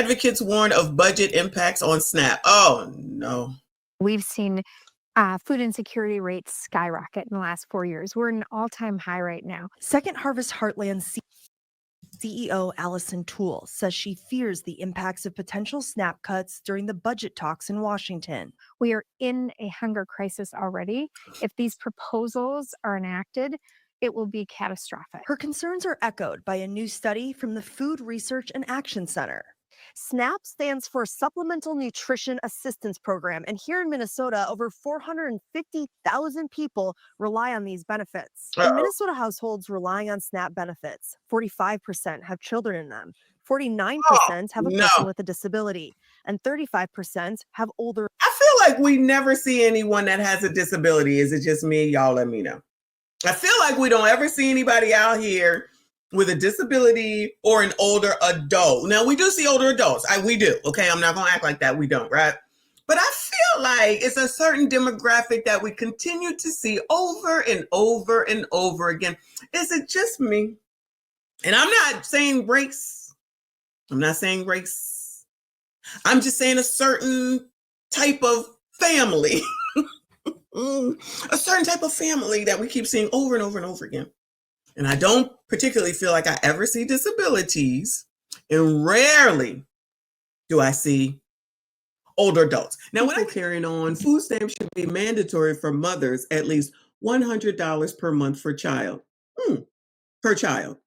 advocates warn of budget impacts on SNAP. Oh, no. We've seen food insecurity rates skyrocket in the last 4 years. We're at an all-time high right now. Second Harvest Heartland CEO Allison Toole says she fears the impacts of potential SNAP cuts during the budget talks in Washington. We are in a hunger crisis already. If these proposals are enacted, it will be catastrophic. Her concerns are echoed by a new study from the Food Research and Action Center. SNAP stands for Supplemental Nutrition Assistance Program, and here in Minnesota, over 450,000 people rely on these benefits. In Minnesota households relying on SNAP benefits, 45% have children in them, 49% have a person with a disability, and 35% have older. I feel like we never see anyone that has a disability. Is it just me? Y'all let me know. I feel like we don't ever see anybody out here with a disability or an older adult. Now, we do see older adults. We do. Okay, I'm not going to act like that. We don't, right? But I feel like it's a certain demographic that we continue to see over and over and over again. Is it just me? And I'm not saying race. I'm not saying race. I'm just saying a certain type of family. A certain type of family that we keep seeing over and over and over again. And I don't particularly feel like I ever see disabilities, and rarely do I see older adults. Now, when I'm carrying on, food stamps should be mandatory for mothers, at least $100 per month per child. Per child.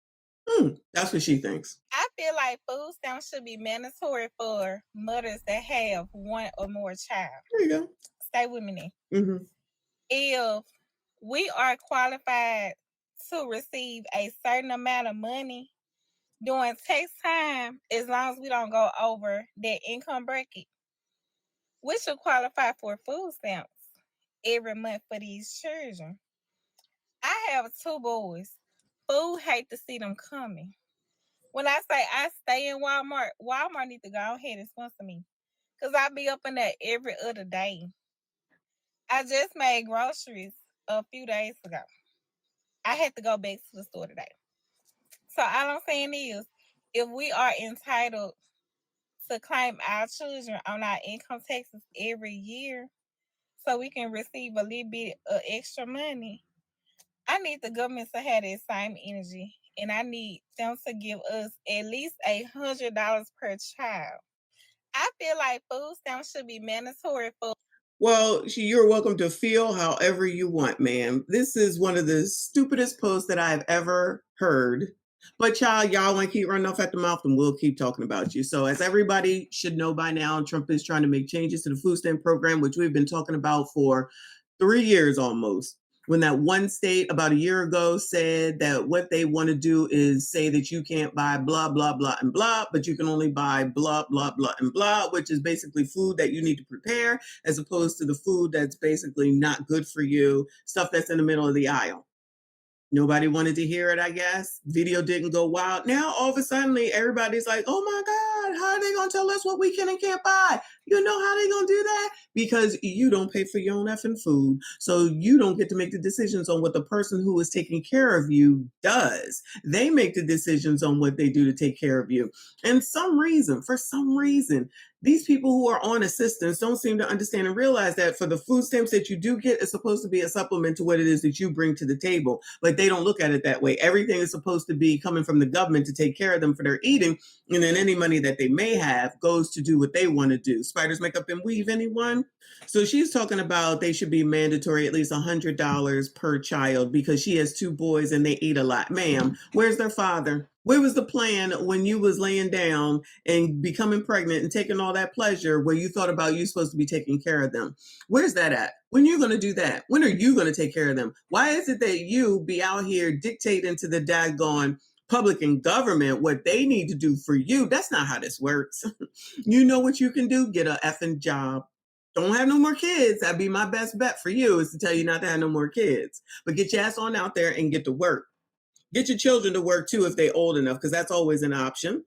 That's what she thinks. I feel like food stamps should be mandatory for mothers that have one or more child. There you go. Stay with me now. Mm-hmm. If we are qualified to receive a certain amount of money during tax time, as long as we don't go over that income bracket, we should qualify for food stamps every month for these children. I have 2 boys. Food hate to see them coming. When I say I stay in Walmart, Walmart needs to go ahead and sponsor me, because I be up in there every other day. I just made groceries a few days ago. I had to go back to the store today. So all I'm saying is, if we are entitled to claim our children on our income taxes every year so we can receive a little bit of extra money, I need the government to have that same energy, and I need them to give us at least $100 per child. I feel like food stamps should be mandatory for. Well, you're welcome to feel however you want, ma'am. This is one of the stupidest posts that I've ever heard. But child, y'all want to keep running off at the mouth, and we'll keep talking about you. So as everybody should know by now, Trump is trying to make changes to the food stamp program, which we've been talking about for 3 years almost. When that one state about a year ago said that what they want to do is say that you can't buy blah, blah, blah, and blah, but you can only buy blah, blah, blah, and blah, which is basically food that you need to prepare, as opposed to the food that's basically not good for you, stuff that's in the middle of the aisle. Nobody wanted to hear it, I guess. Video didn't go wild. Now, all of a sudden, everybody's like, oh my God, how are they going to tell us what we can and can't buy? You know how they going to do that? Because you don't pay for your own effing food. So you don't get to make the decisions on what the person who is taking care of you does. They make the decisions on what they do to take care of you. And for some reason, these people who are on assistance don't seem to understand and realize that for the food stamps that you do get, it's supposed to be a supplement to what it is that you bring to the table. But they don't look at it that way. Everything is supposed to be coming from the government to take care of them for their eating. And then any money that they may have goes to do what they want to do. Spiders, makeup, and weave, anyone? So she's talking about they should be mandatory at least $100 per child because she has 2 boys and they eat a lot. Ma'am, where's their father? Where was the plan when you was laying down and becoming pregnant and taking all that pleasure where you thought about you supposed to be taking care of them? Where's that at? When are you going to do that? When are you going to take care of them? Why is it that you be out here dictating to the daggone public and government what they need to do for you? That's not how this works. You know what you can do? Get a effing job. Don't have no more kids. That'd be my best bet for you, is to tell you not to have no more kids. But get your ass on out there and get to work. Get your children to work too if they're old enough, because that's always an option.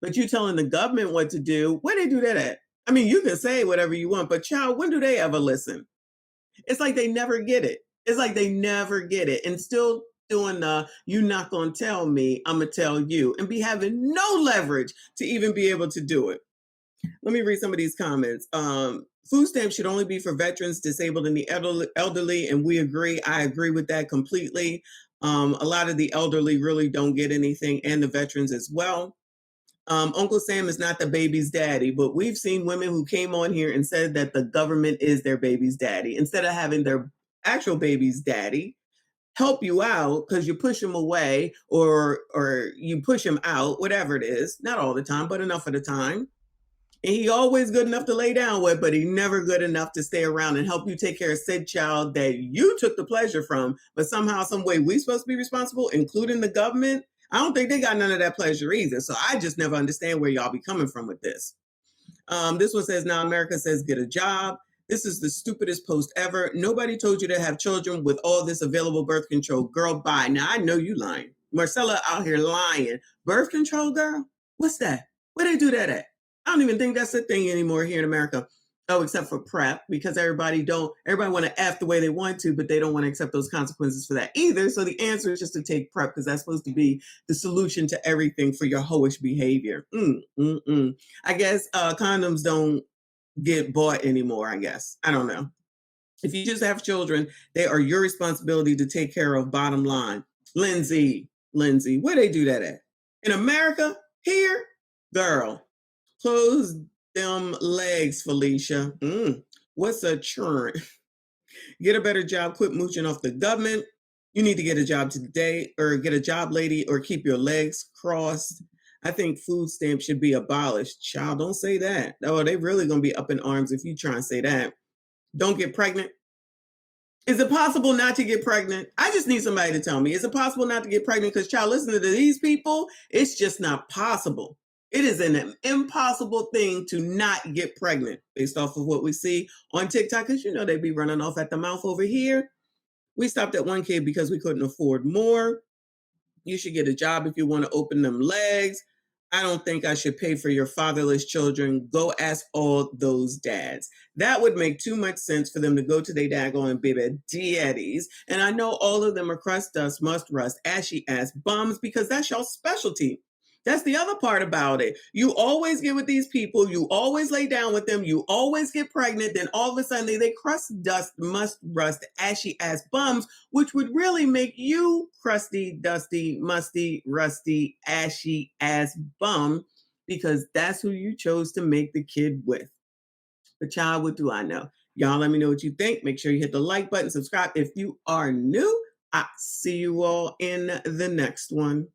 But you telling the government what to do, where they do that at? I mean, you can say whatever you want, but child, when do they ever listen? It's like they never get it. It's like they never get it. And still doing the "you not gonna tell me, I'm gonna tell you," and be having no leverage to even be able to do it. Let me read some of these comments. Food stamps should only be for veterans, disabled, and the elderly, and we agree. I agree with that completely. A lot of the elderly really don't get anything, and the veterans as well. Uncle Sam is not the baby's daddy, but we've seen women who came on here and said that the government is their baby's daddy. Instead of having their actual baby's daddy help you out because you push him away or you push him out, whatever it is, not all the time, but enough of the time. And he always good enough to lay down with, but he never good enough to stay around and help you take care of said child that you took the pleasure from. But somehow, some way, we supposed to be responsible, including the government. I don't think they got none of that pleasure either. So I just never understand where y'all be coming from with this. This one says, now America says, get a job. This is the stupidest post ever. Nobody told you to have children with all this available birth control. Girl, bye. Now, I know you lying. Marcella out here lying. Birth control, girl? What's that? Where they do that at? I don't even think that's a thing anymore here in America. Oh, except for PrEP, because everybody want to F the way they want to, but they don't want to accept those consequences for that either. So the answer is just to take PrEP, because that's supposed to be the solution to everything for your hoish behavior. I guess condoms don't get bought anymore, I guess. I don't know. If you just have children, they are your responsibility to take care of, bottom line. Lindsay, where they do that at? In America? Here? Girl, close them legs, Felicia. What's a churn? Get a better job. Quit mooching off the government. You need to get a job today, or get a job, lady, or keep your legs crossed. I think food stamps should be abolished. Child, don't say that. Oh, they really going to be up in arms if you try and say that. Don't get pregnant. Is it possible not to get pregnant? I just need somebody to tell me. Is it possible not to get pregnant? Because, child, listen to these people. It's just not possible. It is an impossible thing to not get pregnant based off of what we see on TikTok, because they be running off at the mouth over here. We stopped at one kid because we couldn't afford more. You should get a job if you want to open them legs. I don't think I should pay for your fatherless children. Go ask all those dads. That would make too much sense for them to go to their daggone baby daddies. And I know all of them are crust dust, must rust, ashy ass bums, because that's your specialty. That's the other part about it. You always get with these people. You always lay down with them. You always get pregnant. Then all of a sudden they crust dust, must rust, ashy ass bums, which would really make you crusty, dusty, musty, rusty, ashy ass bum, because that's who you chose to make the kid with. But child, what do I know? Y'all let me know what you think. Make sure you hit the like button, subscribe if you are new. I'll see you all in the next one.